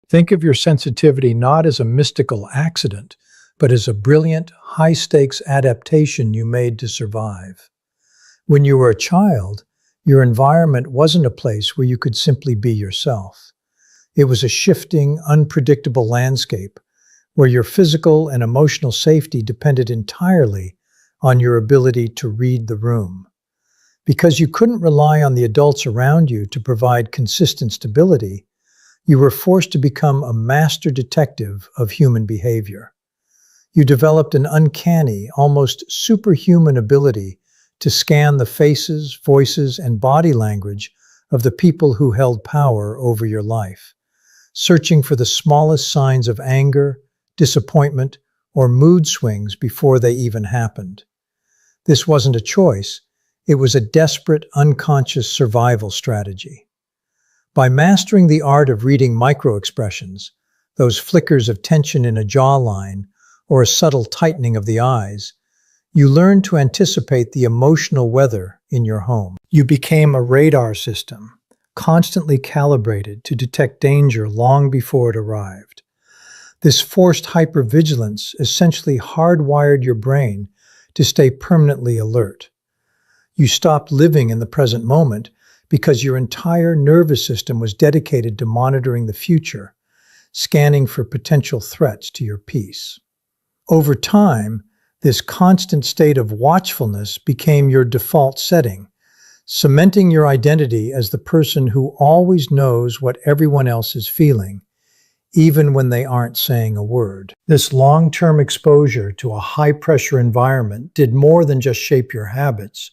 Think of your sensitivity not as a mystical accident, but as a brilliant, high-stakes adaptation you made to survive. When you were a child, your environment wasn't a place where you could simply be yourself. It was a shifting, unpredictable landscape where your physical and emotional safety depended entirely on your ability to read the room. Because you couldn't rely on the adults around you to provide consistent stability, you were forced to become a master detective of human behavior. You developed an uncanny, almost superhuman ability to scan the faces, voices, and body language of the people who held power over your life, searching for the smallest signs of anger, disappointment, or mood swings before they even happened. This wasn't a choice, it was a desperate, unconscious survival strategy. By mastering the art of reading microexpressions, those flickers of tension in a jawline or a subtle tightening of the eyes, you learned to anticipate the emotional weather in your home. You became a radar system, constantly calibrated to detect danger long before it arrived. This forced hypervigilance essentially hardwired your brain to stay permanently alert. You stopped living in the present moment because your entire nervous system was dedicated to monitoring the future, scanning for potential threats to your peace. Over time, this constant state of watchfulness became your default setting, cementing your identity as the person who always knows what everyone else is feeling, even when they aren't saying a word. This long-term exposure to a high-pressure environment did more than just shape your habits.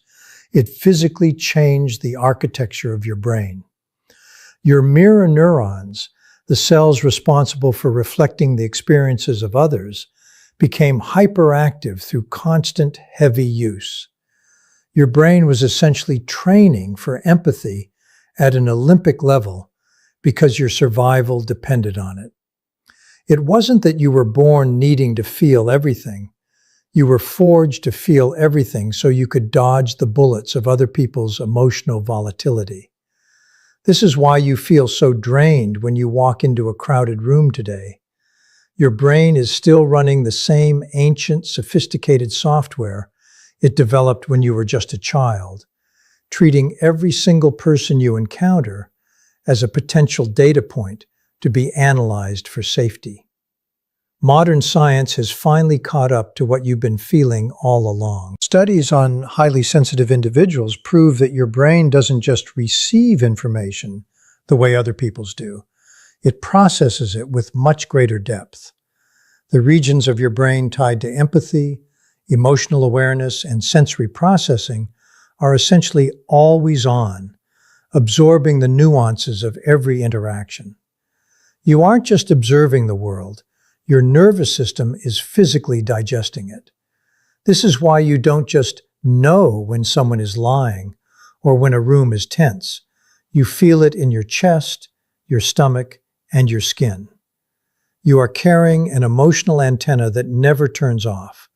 It physically changed the architecture of your brain. Your mirror neurons, the cells responsible for reflecting the experiences of others, became hyperactive through constant, heavy use. Your brain was essentially training for empathy at an Olympic level because your survival depended on it. It wasn't that you were born needing to feel everything. You were forged to feel everything so you could dodge the bullets of other people's emotional volatility. This is why you feel so drained when you walk into a crowded room today. Your brain is still running the same ancient, sophisticated software it developed when you were just a child, treating every single person you encounter as a potential data point to be analyzed for safety. Modern science has finally caught up to what you've been feeling all along. Studies on highly sensitive individuals prove that your brain doesn't just receive information the way other people's do. It processes it with much greater depth. The regions of your brain tied to empathy, emotional awareness, and sensory processing are essentially always on, absorbing the nuances of every interaction. You aren't just observing the world, your nervous system is physically digesting it. This is why you don't just know when someone is lying or when a room is tense. You feel it in your chest, your stomach, and your skin. You are carrying an emotional antenna that never turns off,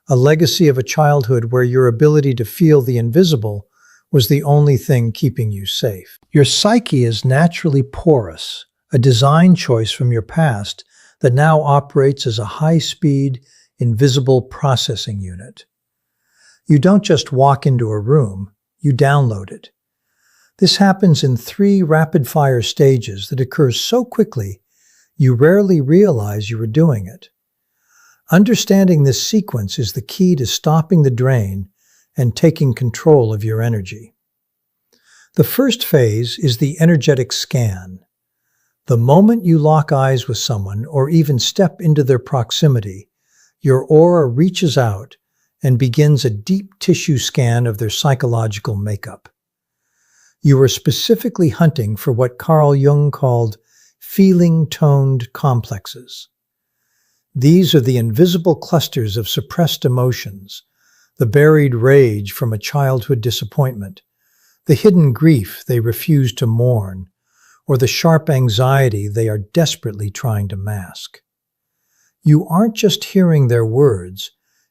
a legacy of a childhood where your ability to feel the invisible was the only thing keeping you safe. Your psyche is naturally porous, a design choice from your past that now operates as a high-speed, invisible processing unit. You don't just walk into a room, you download it. This happens in 3 rapid-fire stages that occur so quickly you rarely realize you are doing it. Understanding this sequence is the key to stopping the drain and taking control of your energy. The first phase is the energetic scan. The moment you lock eyes with someone or even step into their proximity, your aura reaches out and begins a deep tissue scan of their psychological makeup. You are specifically hunting for what Carl Jung called feeling-toned complexes. These are the invisible clusters of suppressed emotions, the buried rage from a childhood disappointment, the hidden grief they refuse to mourn, or the sharp anxiety they are desperately trying to mask. You aren't just hearing their words,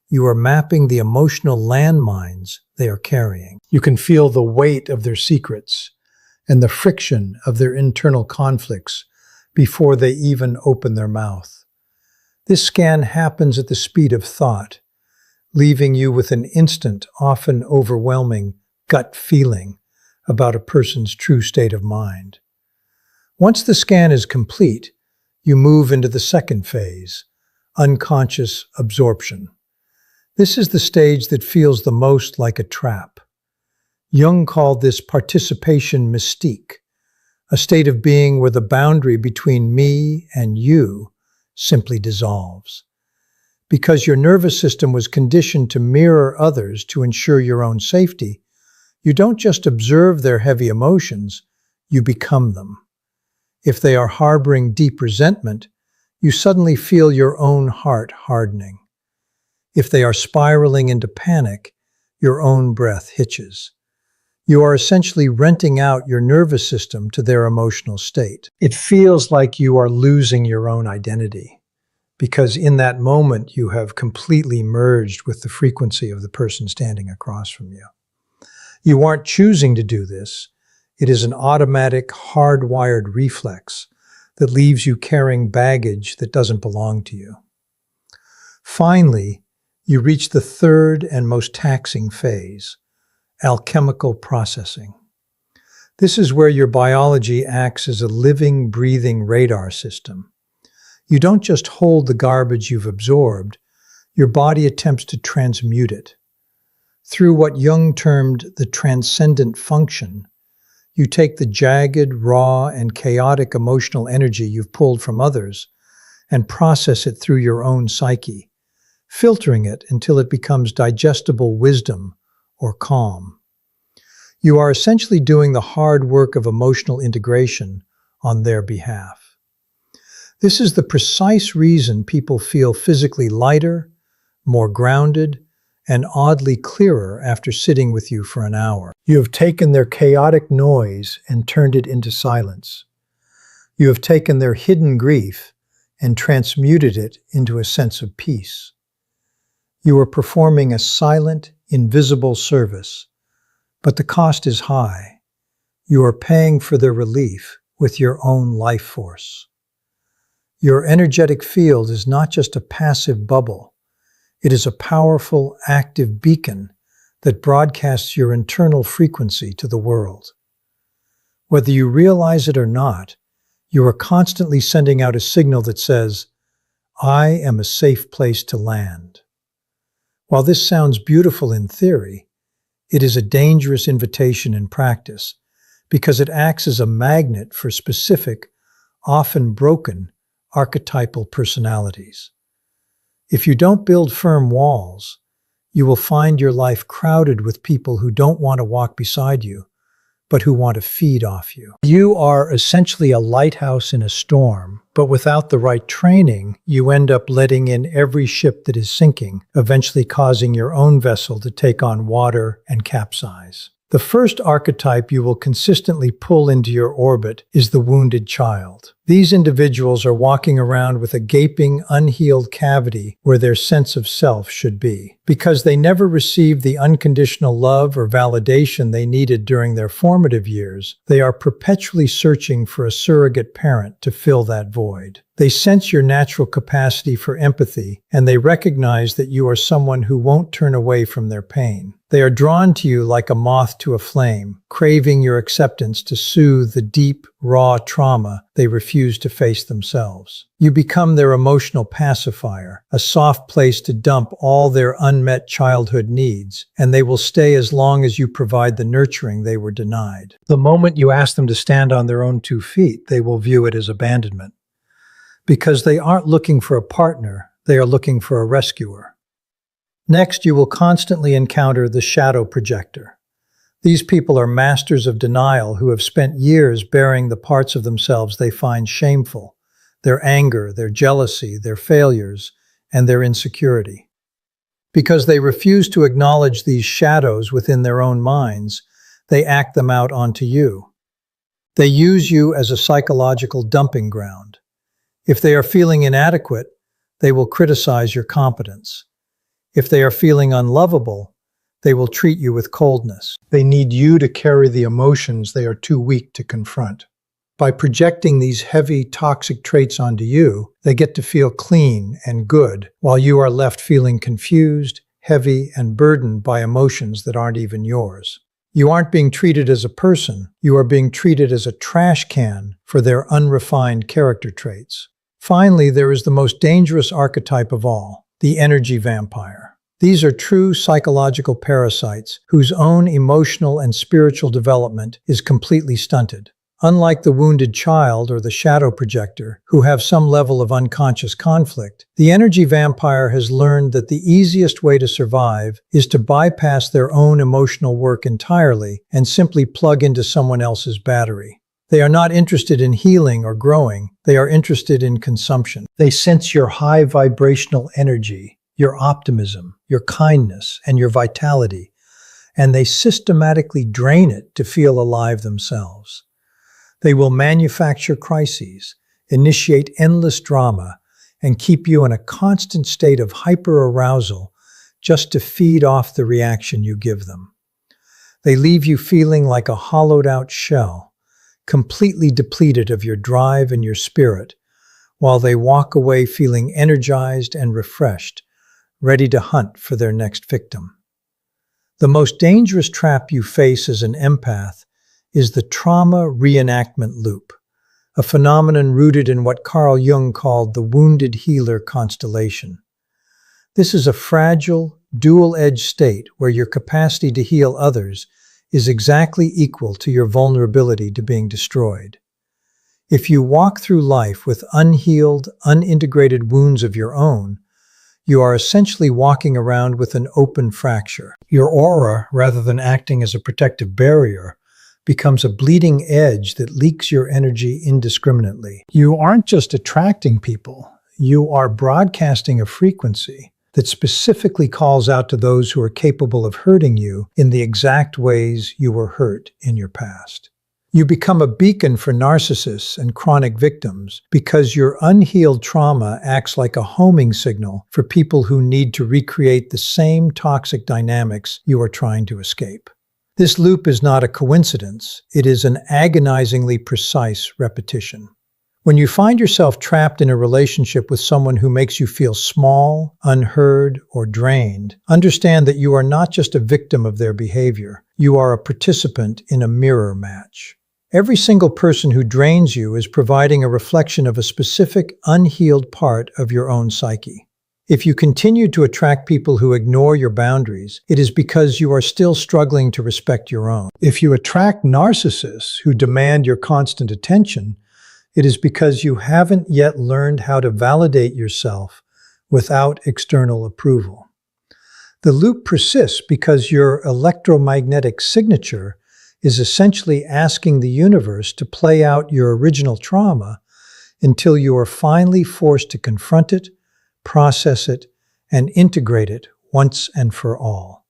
you are mapping the emotional landmines they are carrying. You can feel the weight of their secrets and the friction of their internal conflicts before they even open their mouth. This scan happens at the speed of thought, leaving you with an instant, often overwhelming gut feeling about a person's true state of mind. Once the scan is complete, you move into the second phase, unconscious absorption. This is the stage that feels the most like a trap. Jung called this participation mystique, a state of being where the boundary between me and you simply dissolves. Because your nervous system was conditioned to mirror others to ensure your own safety, you don't just observe their heavy emotions, you become them. If they are harboring deep resentment, you suddenly feel your own heart hardening. If they are spiraling into panic, your own breath hitches. You are essentially renting out your nervous system to their emotional state. It feels like you are losing your own identity, because in that moment you have completely merged with the frequency of the person standing across from you. You aren't choosing to do this. It is an automatic, hardwired reflex that leaves you carrying baggage that doesn't belong to you. Finally, you reach the third and most taxing phase, alchemical processing. This is where your biology acts as a living, breathing radar system. You don't just hold the garbage you've absorbed, your body attempts to transmute it. Through what Jung termed the transcendent function, you take the jagged, raw, and chaotic emotional energy you've pulled from others and process it through your own psyche, filtering it until it becomes digestible wisdom or calm. You are essentially doing the hard work of emotional integration on their behalf. This is the precise reason people feel physically lighter, more grounded, and oddly clearer after sitting with you for an hour. You have taken their chaotic noise and turned it into silence. You have taken their hidden grief and transmuted it into a sense of peace. You are performing a silent, invisible service, but the cost is high. You are paying for their relief with your own life force. Your energetic field is not just a passive bubble. It is a powerful, active beacon that broadcasts your internal frequency to the world. Whether you realize it or not, you are constantly sending out a signal that says, "I am a safe place to land." While this sounds beautiful in theory, it is a dangerous invitation in practice because it acts as a magnet for specific, often broken, archetypal personalities. If you don't build firm walls, you will find your life crowded with people who don't want to walk beside you, but who want to feed off you. You are essentially a lighthouse in a storm, but without the right training, you end up letting in every ship that is sinking, eventually causing your own vessel to take on water and capsize. The first archetype you will consistently pull into your orbit is the wounded child. These individuals are walking around with a gaping, unhealed cavity where their sense of self should be. Because they never received the unconditional love or validation they needed during their formative years, they are perpetually searching for a surrogate parent to fill that void. They sense your natural capacity for empathy, and they recognize that you are someone who won't turn away from their pain. They are drawn to you like a moth to a flame, craving your acceptance to soothe the deep, raw trauma they refuse to face themselves. You become their emotional pacifier, a soft place to dump all their unmet childhood needs, and they will stay as long as you provide the nurturing they were denied. The moment you ask them to stand on their own 2 feet, they will view it as abandonment. Because they aren't looking for a partner, they are looking for a rescuer. Next, you will constantly encounter the shadow projector. These people are masters of denial who have spent years bearing the parts of themselves they find shameful, their anger, their jealousy, their failures, and their insecurity. Because they refuse to acknowledge these shadows within their own minds, they act them out onto you. They use you as a psychological dumping ground. If they are feeling inadequate, they will criticize your competence. If they are feeling unlovable, they will treat you with coldness. They need you to carry the emotions they are too weak to confront. By projecting these heavy, toxic traits onto you, they get to feel clean and good, while you are left feeling confused, heavy, and burdened by emotions that aren't even yours. You aren't being treated as a person, you are being treated as a trash can for their unrefined character traits. Finally, there is the most dangerous archetype of all, the energy vampire. These are true psychological parasites whose own emotional and spiritual development is completely stunted. Unlike the wounded child or the shadow projector, who have some level of unconscious conflict, the energy vampire has learned that the easiest way to survive is to bypass their own emotional work entirely and simply plug into someone else's battery. They are not interested in healing or growing, they are interested in consumption. They sense your high vibrational energy, your optimism, your kindness, and your vitality, and they systematically drain it to feel alive themselves. They will manufacture crises, initiate endless drama, and keep you in a constant state of hyper-arousal just to feed off the reaction you give them. They leave you feeling like a hollowed-out shell, completely depleted of your drive and your spirit, while they walk away feeling energized and refreshed, ready to hunt for their next victim. The most dangerous trap you face as an empath is the trauma reenactment loop, a phenomenon rooted in what Carl Jung called the wounded healer constellation. This is a fragile, dual-edged state where your capacity to heal others is exactly equal to your vulnerability to being destroyed. If you walk through life with unhealed, unintegrated wounds of your own, you are essentially walking around with an open fracture. Your aura, rather than acting as a protective barrier, becomes a bleeding edge that leaks your energy indiscriminately. You aren't just attracting people, you are broadcasting a frequency that specifically calls out to those who are capable of hurting you in the exact ways you were hurt in your past. You become a beacon for narcissists and chronic victims because your unhealed trauma acts like a homing signal for people who need to recreate the same toxic dynamics you are trying to escape. This loop is not a coincidence, it is an agonizingly precise repetition. When you find yourself trapped in a relationship with someone who makes you feel small, unheard, or drained, understand that you are not just a victim of their behavior, you are a participant in a mirror match. Every single person who drains you is providing a reflection of a specific, unhealed part of your own psyche. If you continue to attract people who ignore your boundaries, it is because you are still struggling to respect your own. If you attract narcissists who demand your constant attention, it is because you haven't yet learned how to validate yourself without external approval. The loop persists because your electromagnetic signature is essentially asking the universe to play out your original trauma until you are finally forced to confront it, process it, and integrate it once and for all.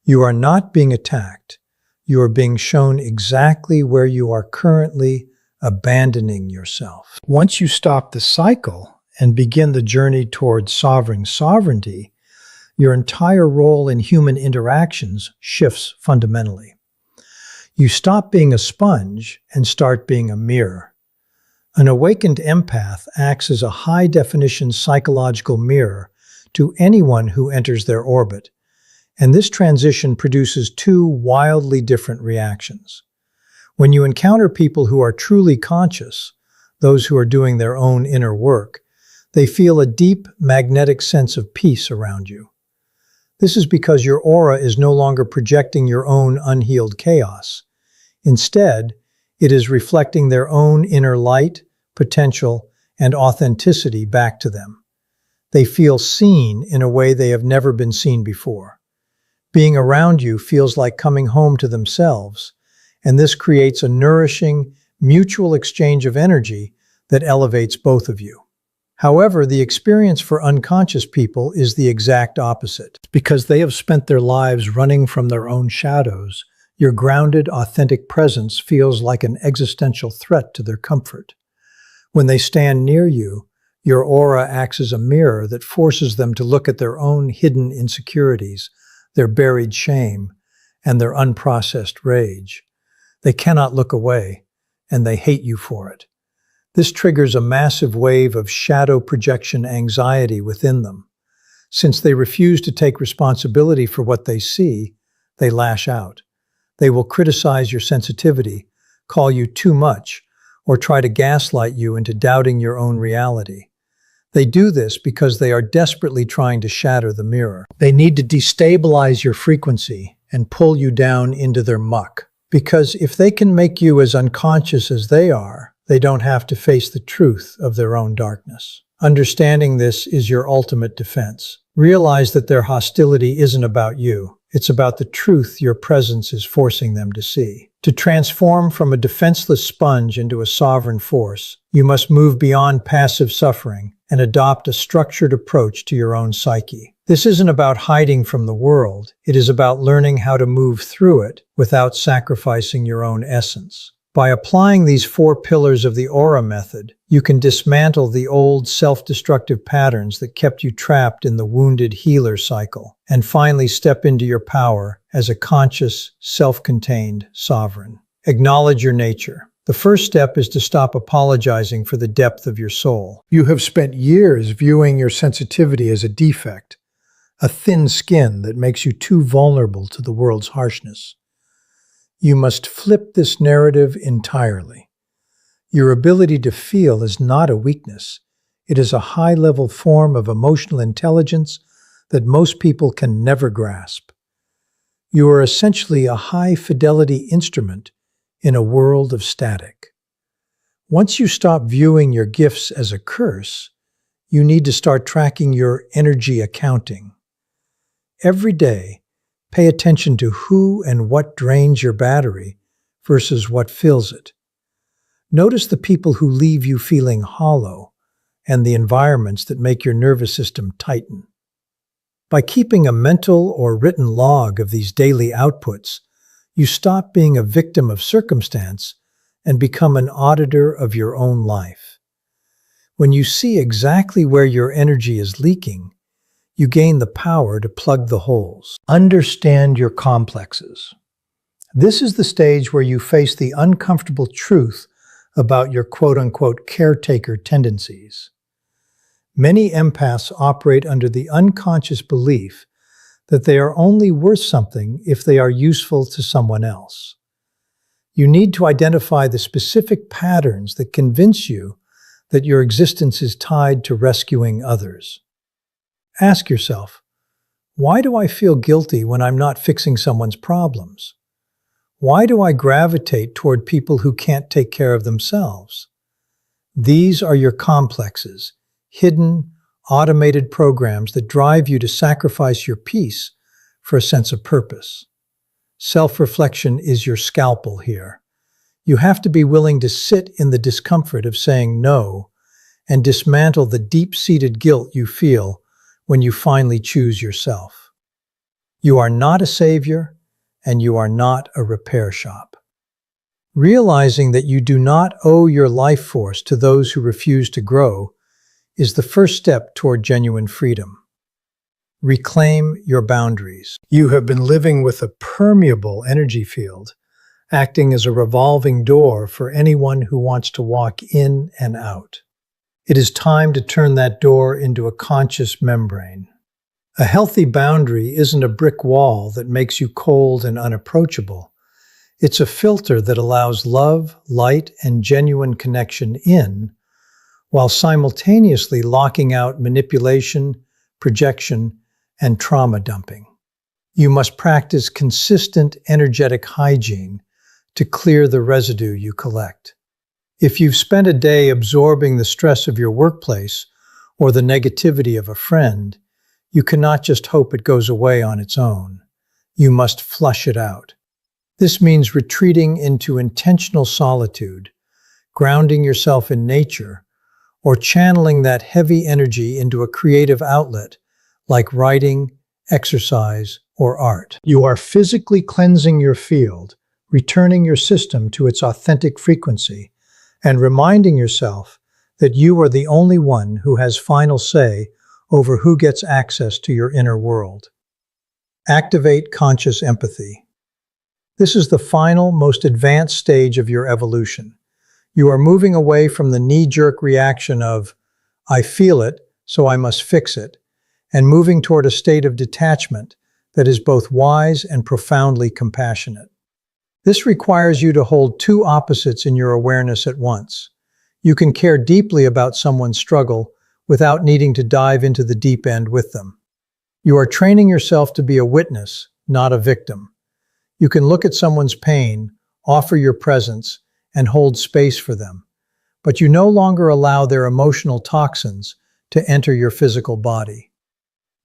You are not being attacked. You are being shown exactly where you are currently abandoning yourself. Once you stop the cycle and begin the journey towards sovereign sovereignty, your entire role in human interactions shifts fundamentally. You stop being a sponge and start being a mirror. An awakened empath acts as a high-definition psychological mirror to anyone who enters their orbit, and this transition produces two wildly different reactions. When you encounter people who are truly conscious, those who are doing their own inner work, they feel a deep magnetic sense of peace around you. This is because your aura is no longer projecting your own unhealed chaos. Instead, it is reflecting their own inner light, potential, and authenticity back to them. They feel seen in a way they have never been seen before. Being around you feels like coming home to themselves, and this creates a nourishing, mutual exchange of energy that elevates both of you. However, the experience for unconscious people is the exact opposite. Because they have spent their lives running from their own shadows, your grounded, authentic presence feels like an existential threat to their comfort. When they stand near you, your aura acts as a mirror that forces them to look at their own hidden insecurities, their buried shame, and their unprocessed rage. They cannot look away. and they hate you for it. This triggers a massive wave of shadow projection anxiety within them. Since they refuse to take responsibility for what they see, they lash out. They will criticize your sensitivity, call you too much, or try to gaslight you into doubting your own reality. They do this because they are desperately trying to shatter the mirror. They need to destabilize your frequency and pull you down into their muck. Because if they can make you as unconscious as they are, they don't have to face the truth of their own darkness. Understanding this is your ultimate defense. Realize that their hostility isn't about you. It's about the truth your presence is forcing them to see. To transform from a defenseless sponge into a sovereign force, you must move beyond passive suffering and adopt a structured approach to your own psyche. This isn't about hiding from the world. It is about learning how to move through it without sacrificing your own essence. By applying these 4 pillars of the aura method, you can dismantle the old self-destructive patterns that kept you trapped in the wounded healer cycle, and finally step into your power as a conscious, self-contained sovereign. Acknowledge your nature. The first step is to stop apologizing for the depth of your soul. You have spent years viewing your sensitivity as a defect, a thin skin that makes you too vulnerable to the world's harshness. You must flip this narrative entirely. Your ability to feel is not a weakness. It is a high-level form of emotional intelligence that most people can never grasp. You are essentially a high-fidelity instrument in a world of static. Once you stop viewing your gifts as a curse, you need to start tracking your energy accounting. Every day, pay attention to who and what drains your battery versus what fills it. Notice the people who leave you feeling hollow and the environments that make your nervous system tighten. By keeping a mental or written log of these daily outputs, you stop being a victim of circumstance and become an auditor of your own life. When you see exactly where your energy is leaking, you gain the power to plug the holes. Understand your complexes. This is the stage where you face the uncomfortable truth about your quote-unquote caretaker tendencies. Many empaths operate under the unconscious belief that they are only worth something if they are useful to someone else. You need to identify the specific patterns that convince you that your existence is tied to rescuing others. Ask yourself, why do I feel guilty when I'm not fixing someone's problems? Why do I gravitate toward people who can't take care of themselves? These are your complexes, hidden, automated programs that drive you to sacrifice your peace for a sense of purpose. Self-reflection is your scalpel here. You have to be willing to sit in the discomfort of saying no and dismantle the deep-seated guilt you feel when you finally choose yourself. You are not a savior, and you are not a repair shop. Realizing that you do not owe your life force to those who refuse to grow is the first step toward genuine freedom. Reclaim your boundaries. You have been living with a permeable energy field, acting as a revolving door for anyone who wants to walk in and out. It is time to turn that door into a conscious membrane. A healthy boundary isn't a brick wall that makes you cold and unapproachable. It's a filter that allows love, light, and genuine connection in, while simultaneously locking out manipulation, projection, and trauma dumping. You must practice consistent energetic hygiene to clear the residue you collect. If you've spent a day absorbing the stress of your workplace or the negativity of a friend, you cannot just hope it goes away on its own. You must flush it out. This means retreating into intentional solitude, grounding yourself in nature, or channeling that heavy energy into a creative outlet like writing, exercise, or art. You are physically cleansing your field, returning your system to its authentic frequency, and reminding yourself that you are the only one who has final say over who gets access to your inner world. Activate conscious empathy. This is the final, most advanced stage of your evolution. You are moving away from the knee-jerk reaction of, I feel it, so I must fix it, and moving toward a state of detachment that is both wise and profoundly compassionate. This requires you to hold two opposites in your awareness at once. You can care deeply about someone's struggle without needing to dive into the deep end with them. You are training yourself to be a witness, not a victim. You can look at someone's pain, offer your presence, and hold space for them. But you no longer allow their emotional toxins to enter your physical body.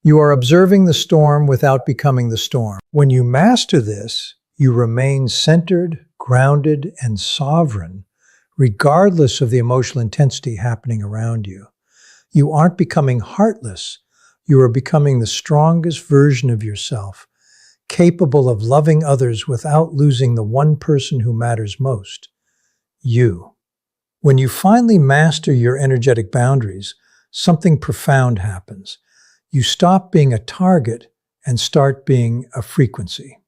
You are observing the storm without becoming the storm. When you master this, you remain centered, grounded, and sovereign, regardless of the emotional intensity happening around you. You aren't becoming heartless. You are becoming the strongest version of yourself, capable of loving others without losing the one person who matters most, you. When you finally master your energetic boundaries, something profound happens. You stop being a target and start being a frequency.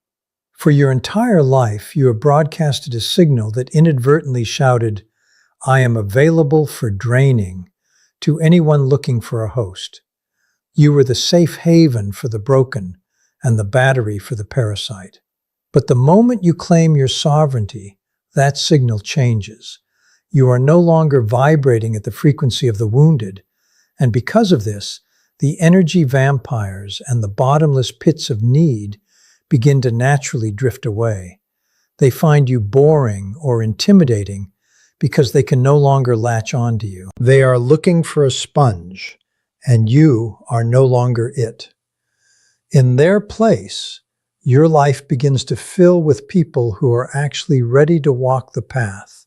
For your entire life, you have broadcasted a signal that inadvertently shouted, I am available for draining, to anyone looking for a host. You were the safe haven for the broken and the battery for the parasite. But the moment you claim your sovereignty, that signal changes. You are no longer vibrating at the frequency of the wounded, and because of this, the energy vampires and the bottomless pits of need begin to naturally drift away. They find you boring or intimidating because they can no longer latch onto you. They are looking for a sponge, and you are no longer it. In their place, your life begins to fill with people who are actually ready to walk the path.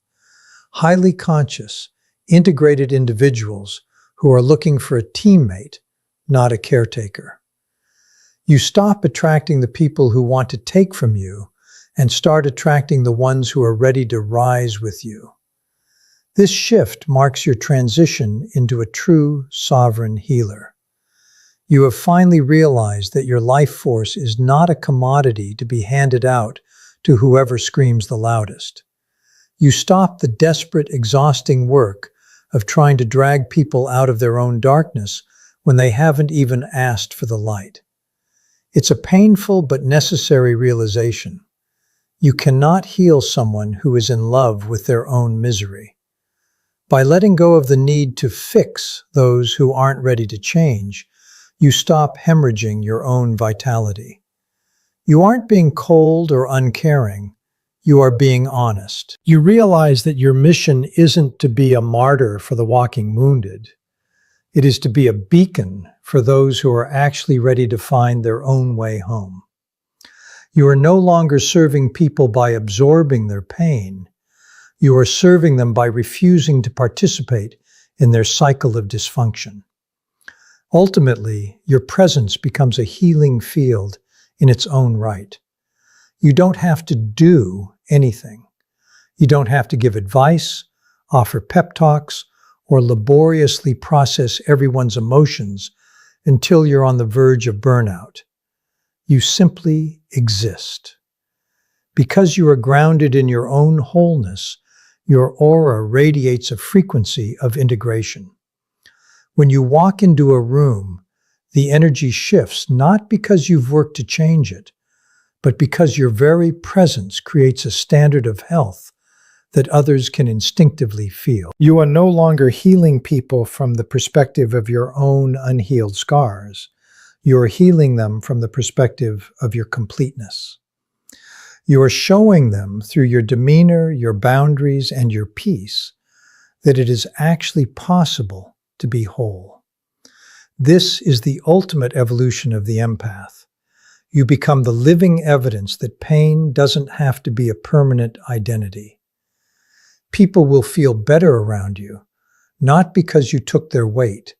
Highly conscious, integrated individuals who are looking for a teammate, not a caretaker. You stop attracting the people who want to take from you and start attracting the ones who are ready to rise with you. This shift marks your transition into a true sovereign healer. You have finally realized that your life force is not a commodity to be handed out to whoever screams the loudest. You stop the desperate, exhausting work of trying to drag people out of their own darkness when they haven't even asked for the light. It's a painful but necessary realization. You cannot heal someone who is in love with their own misery. By letting go of the need to fix those who aren't ready to change, you stop hemorrhaging your own vitality. You aren't being cold or uncaring. You are being honest. You realize that your mission isn't to be a martyr for the walking wounded. It is to be a beacon for those who are actually ready to find their own way home. You are no longer serving people by absorbing their pain. You are serving them by refusing to participate in their cycle of dysfunction. Ultimately, your presence becomes a healing field in its own right. You don't have to do anything. You don't have to give advice, offer pep talks, or laboriously process everyone's emotions until you're on the verge of burnout. You simply exist. Because you are grounded in your own wholeness, your aura radiates a frequency of integration. When you walk into a room, the energy shifts not because you've worked to change it, but because your very presence creates a standard of health that others can instinctively feel. You are no longer healing people from the perspective of your own unhealed scars. You are healing them from the perspective of your completeness. You are showing them through your demeanor, your boundaries, and your peace that it is actually possible to be whole. This is the ultimate evolution of the empath. You become the living evidence that pain doesn't have to be a permanent identity. People will feel better around you, not because you took their weight,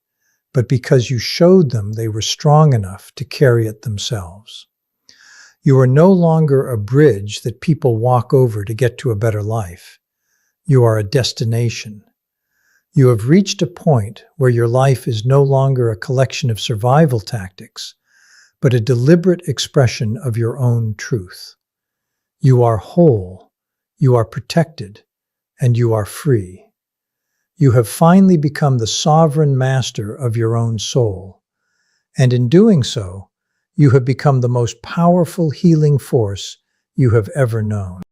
but because you showed them they were strong enough to carry it themselves. You are no longer a bridge that people walk over to get to a better life. You are a destination. You have reached a point where your life is no longer a collection of survival tactics, but a deliberate expression of your own truth. You are whole. You are protected. and you are free. You have finally become the sovereign master of your own soul. And in doing so, you have become the most powerful healing force you have ever known.